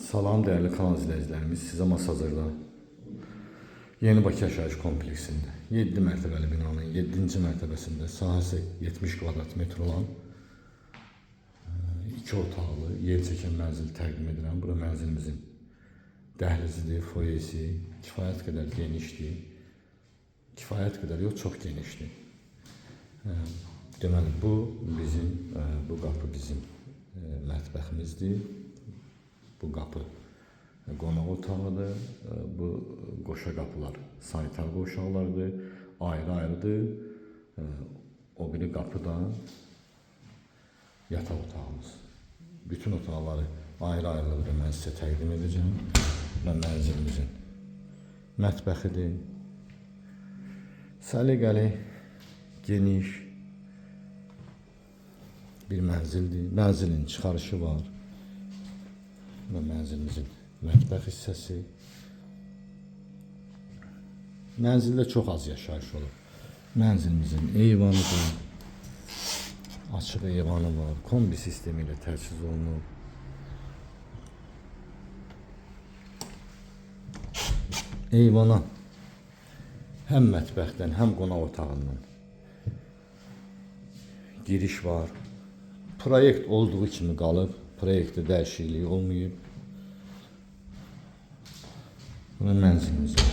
Salam değerli kanal izləyicilərimiz, sizə Masazırda Yeni Bakı yaşayış kompleksində 7 mərtəbəli binanın 7-ci mərtəbəsində sahəsi 70 kvadrat metr olan 2 otaqlı yer çəkən mənzil təqdim edirəm. Bura mənzilimizin dəhlizidir, foyesi kifayət qədər genişdir. Kifayət qədər yox, çox genişdir. Deməli bu qapı bizim mətbəximizdir. Bu qapı qonaq otağıdır. Bu qoşa qapılar sanitar qoşaqlardır. Ayrı-ayrıdır. O biri qapı da yataq otağımız. Bütün otaqları ayrı-ayrılıqda mən sizə təqdim edəcəm. Və mənzilimizin mətbəxidir. Səliqəli, geniş bir mənzildir. Mənzilin çıxarışı var. Və mənzilimizin mətbəx hissəsi. Mənzildə çox az yaşayış olur. Mənzilimizin eyvanıdır. Açıq eyvanı var. Kombi sistemi ilə təchiz olunub. Eyvana həm mətbəxdən, həm qonaq otağından giriş var. Proyekt olduğu kimi qalıb. Proyektdə dəyişiklik olmayıb. Bura mənzilimizin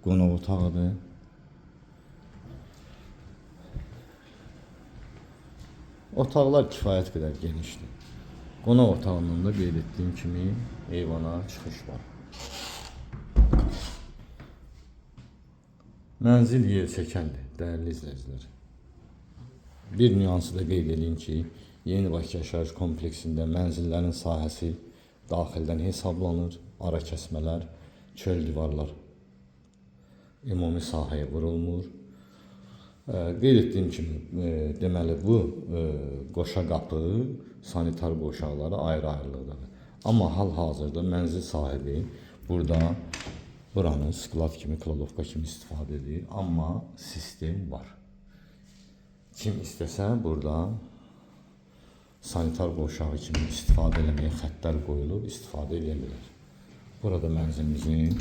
qonaq otağıdır. Otaqlar kifayət qədər genişdir. Qonaq otağından da qeyd etdiyim kimi eyvana çıxış var. Mənzil yer çəkəndir, dəyərli izləyicilər. Bir nüansı da qeyd edeyim ki, Yeni Bakı yaşayış kompleksində mənzillərin sahəsi daxildən hesablanır, ara kəsmələr, çöl divarlar ümumi sahəyə vurulmur. Qeyd etdiyim kimi, deməli bu qoşa qapı, sanitar qoşaqları ayrı-ayrılıqdadır. Amma hal-hazırda mənzil sahibi burada buranı sklad kimi, kladovka kimi istifadə edir. Amma sistem var. Kim istəsə burada sanitar qoşağı kimi istifadə eləməyə xəttlər qoyulub, istifadə edə bilər. Burada mənzilimizin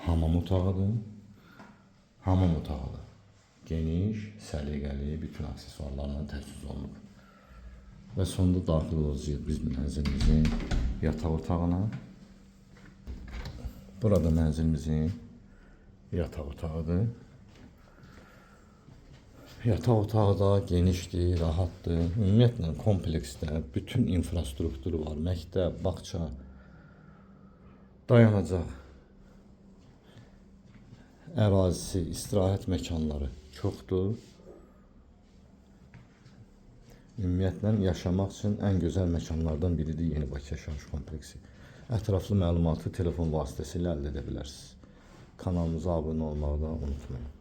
hamam otağıdır. Hamam otağı geniş, səliqəli, bütün aksesuarlarla təchiz olunub. Və sonda daxil olacağıq biz mənzilimizin yataq otağına. Burada mənzilimizin yataq otağıdır. Yataq otağı da genişdir, rahatdır. Ümumiyyətlə kompleksdə bütün infrastrukturu var. Məktəb, bağça, dayanacaq, ərazisi, istirahət məkanları çoxdur. Ümumiyyətlə yaşamaq üçün ən gözəl məkanlardan biridir Yeni Bakı yaşayış kompleksi. Ətraflı məlumatı telefon vasitəsilə əldə edə bilərsiniz. Kanalımıza abunə olmağı da unutmayın.